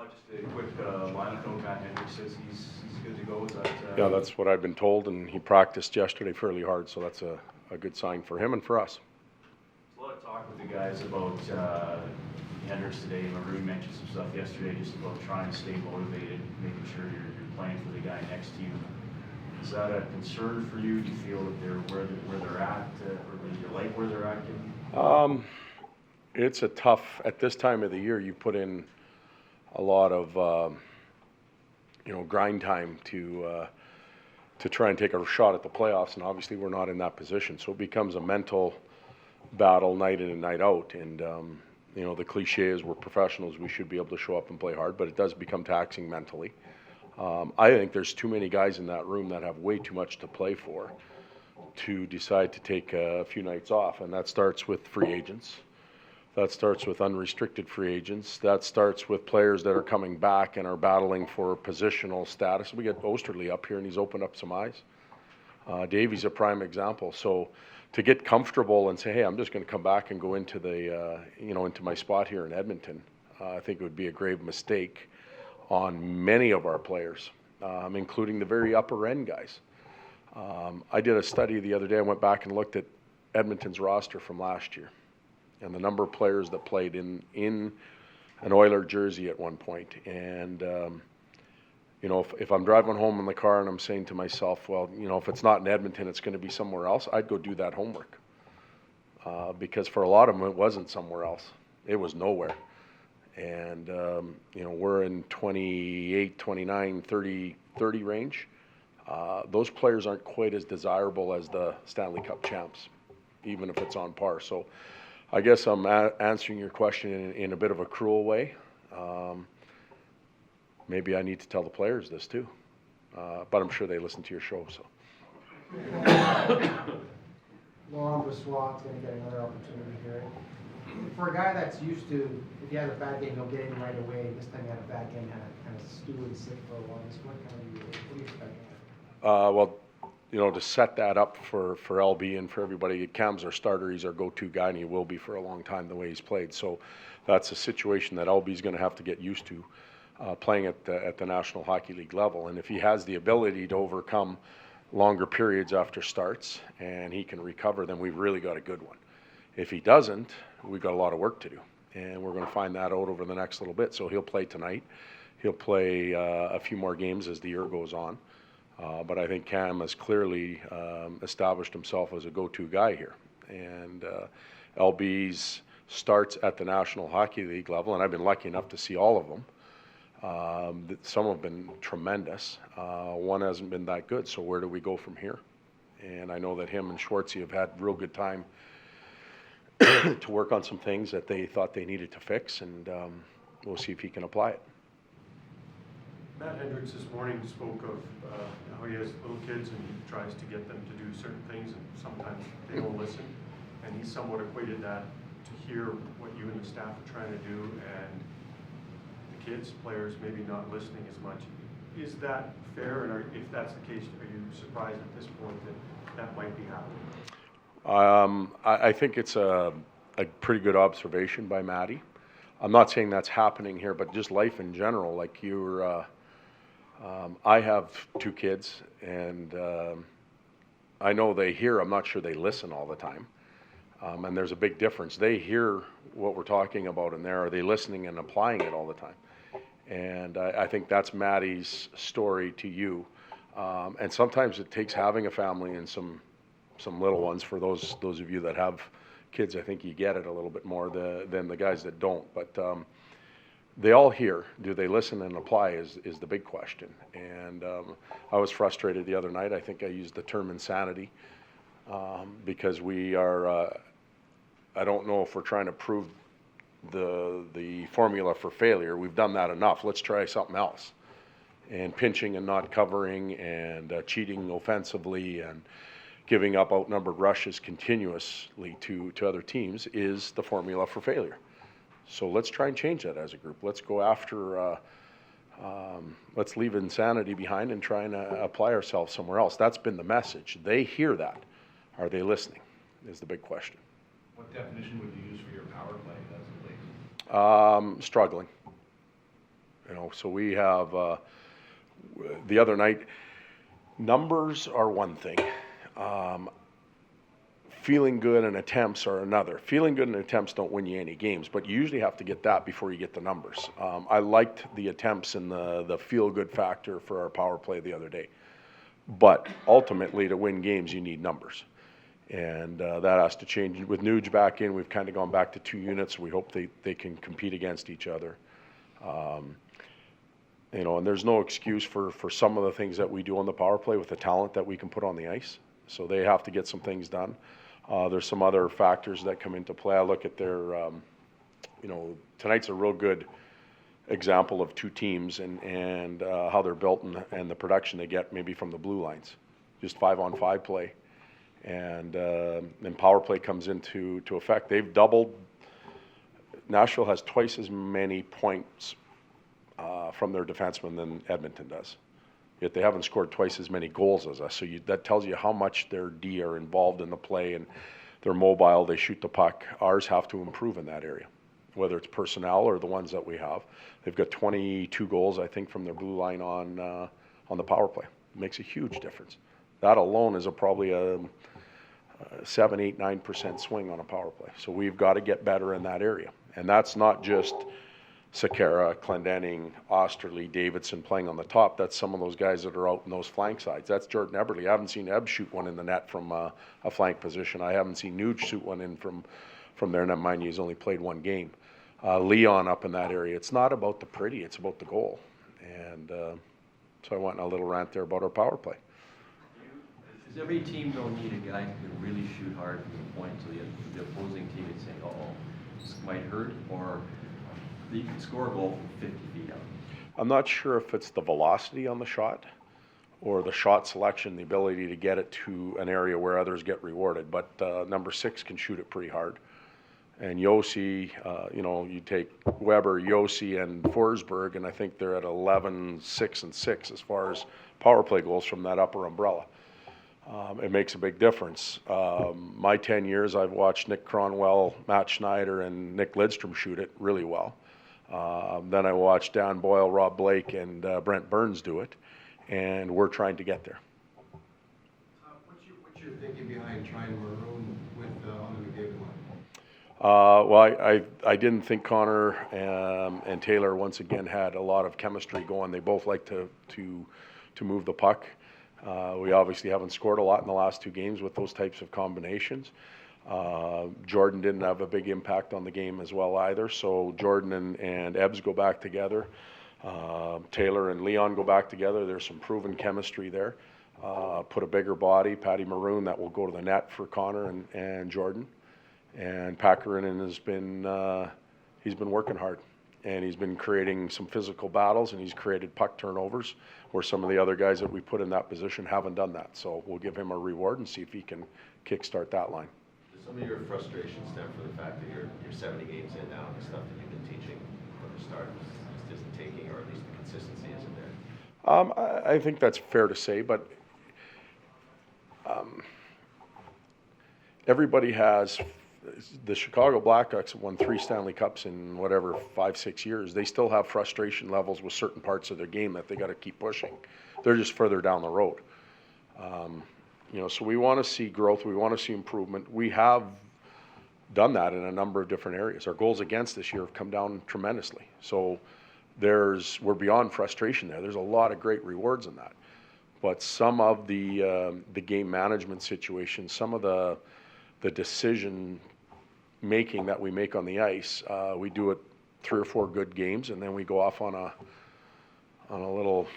Just a quick lineup note. Matt Hendricks says he's good to go. Is that, Yeah, that's what I've been told, and he practiced yesterday fairly hard, so that's a good sign for him and for us. There's a lot of talk with the guys about Hendricks today. Remember, we mentioned some stuff yesterday just about trying to stay motivated, making sure you're playing for the guy next to you. Is that a concern for you? Do you feel that they're where they're at, or do you like where they're at? It's a tough, at this time of the year, you put in a lot of, grind time to try and take a shot at the playoffs, and obviously we're not in that position. So it becomes a mental battle night in and night out. And, the cliche is we're professionals, we should be able to show up and play hard, but it does become taxing mentally. I think there's too many guys in that room that have way too much to play for to decide to take a few nights off, and that starts with free agents. That starts with unrestricted free agents. That starts with players that are coming back and are battling for positional status. We get Osterley up here, and he's opened up some eyes. Davey's a prime example. So to get comfortable and say, hey, I'm just going to come back and go into the, into my spot here in Edmonton, I think it would be a grave mistake on many of our players, including the very upper end guys. I did a study the other day. I went back and looked at Edmonton's roster from last year and the number of players that played in an Oiler jersey at one point. And, if I'm driving home in the car and I'm saying to myself, well, if it's not in Edmonton, it's going to be somewhere else, I'd go do that homework. Because for a lot of them, it wasn't somewhere else. It was nowhere. And, we're in 28, 29, 30 range. Those players aren't quite as desirable as the Stanley Cup champs, even if it's on par. So I guess I'm answering your question in a bit of a cruel way. Maybe I need to tell the players this too, but I'm sure they listen to your show. So. Laurent Brossoit's going to get another opportunity here. For a guy that's used to, if you have a bad game, he'll get in right away. This time you had a bad game, had to kind of stew and sit for a while. So what are you expecting? To set that up for LB and for everybody, Cam's our starter. He's our go-to guy, and he will be for a long time the way he's played. So that's a situation that LB's going to have to get used to, playing at the National Hockey League level. And if he has the ability to overcome longer periods after starts and he can recover, then we've really got a good one. If he doesn't, we've got a lot of work to do, and we're going to find that out over the next little bit. So he'll play tonight. He'll play a few more games as the year goes on. But I think Cam has clearly established himself as a go-to guy here. And LB's starts at the National Hockey League level, and I've been lucky enough to see all of them. Some have been tremendous. One hasn't been that good, so where do we go from here? And I know that him and Schwartzy have had real good time to work on some things that they thought they needed to fix, and we'll see if he can apply it. Matt Hendricks this morning spoke of how he has little kids and he tries to get them to do certain things, and sometimes they don't listen. And he somewhat equated that to hear what you and the staff are trying to do, and the kids, players, maybe not listening as much. Is that fair? And if that's the case, are you surprised at this point that might be happening? I think it's a pretty good observation by Matty. I'm not saying that's happening here, but just life in general. Like I have two kids, and I know they hear. I'm not sure they listen all the time. And there's a big difference. They hear what we're talking about in there. Are they listening and applying it all the time? And I think that's Matty's story to you. And sometimes it takes having a family and some little ones. For those of you that have kids, I think you get it a little bit more than the guys that don't. But they all hear. Do they listen and apply is the big question. And I was frustrated the other night. I think I used the term insanity because we are, I don't know if we're trying to prove the formula for failure. We've done that enough. Let's try something else. And pinching and not covering and cheating offensively and giving up outnumbered rushes continuously to other teams is the formula for failure. So let's try and change that as a group. Let's go after, let's leave insanity behind and try and apply ourselves somewhere else. That's been the message. They hear that. Are they listening is the big question. What definition would you use for your power play as of late? Struggling. You know, so we have, the other night, numbers are one thing. Feeling good and attempts are another. Feeling good and attempts don't win you any games, but you usually have to get that before you get the numbers. I liked the attempts and the feel-good factor for our power play the other day. But ultimately, to win games, you need numbers. And that has to change. With Nuge back in, we've kind of gone back to 2 units. We hope they can compete against each other. You know, and there's no excuse for some of the things that we do on the power play with the talent that we can put on the ice. So they have to get some things done. There's some other factors that come into play. I look at their, you know, tonight's a real good example of 2 teams and how they're built and the production they get maybe from the blue lines. Just 5-on-5 play. And power play comes into effect. They've doubled. Nashville has twice as many points from their defensemen than Edmonton does. Yet they haven't scored twice as many goals as us. So that tells you how much their D are involved in the play, and they're mobile, they shoot the puck. Ours have to improve in that area, whether it's personnel or the ones that we have. They've got 22 goals, I think, from their blue line on the power play. It makes a huge difference. That alone is probably a 7, 8, 9% swing on a power play. So we've got to get better in that area. And that's not just Sekera, Clendenning, Osterley, Davidson playing on the top. That's some of those guys that are out in those flank sides. That's Jordan Eberle. I haven't seen Ebb shoot one in the net from a flank position. I haven't seen Nuge shoot one in from there. Now, mind you, he's only played 1 game. Leon up in that area. It's not about the pretty, it's about the goal. And so I went on a little rant there about our power play. Does every team though need a guy who can really shoot hard from the point so the opposing team is saying, oh, this might hurt, or you can score a goal from 50 feet out? I'm not sure if it's the velocity on the shot or the shot selection, the ability to get it to an area where others get rewarded. But number 6 can shoot it pretty hard. And Yossi, you know, you take Weber, Yossi, and Forsberg, and I think they're at 11, 6, and 6 as far as power play goals from that upper umbrella. It makes a big difference. My 10 years, I've watched Nick Cronwell, Matt Schneider, and Nick Lidstrom shoot it really well. Then I watched Dan Boyle, Rob Blake, and Brent Burns do it, and we're trying to get there. What's your thinking behind trying to maroon with on the McDavid line? Well, I didn't think Connor and Taylor once again had a lot of chemistry going. They both like to move the puck. We obviously haven't scored a lot in the last 2 games with those types of combinations. Jordan didn't have a big impact on the game as well either. So Jordan and Ebbs go back together. Taylor and Leon go back together. There's some proven chemistry there. Put a bigger body, Patty Maroon, that will go to the net for Connor and Jordan. And Pakarinen has been he's been working hard, and he's been creating some physical battles, and he's created puck turnovers where some of the other guys that we put in that position haven't done that. So we'll give him a reward and see if he can kickstart that line. Does some of your frustration stem from the fact that you're 70 games in now, and the stuff that you've been teaching from the start just isn't taking, or at least the consistency isn't there? I think that's fair to say, but everybody has. The Chicago Blackhawks have won 3 Stanley Cups in whatever 5-6 years. They still have frustration levels with certain parts of their game that they got to keep pushing. They're just further down the road. You know, so we want to see growth. We want to see improvement. We have done that in a number of different areas. Our goals against this year have come down tremendously. So we're beyond frustration there. There's a lot of great rewards in that. But some of the game management situations, some of the decision making that we make on the ice, we do it 3 or 4 good games, and then we go off on a little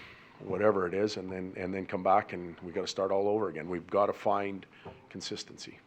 whatever it is, and then come back, and we got to start all over again. We've got to find consistency.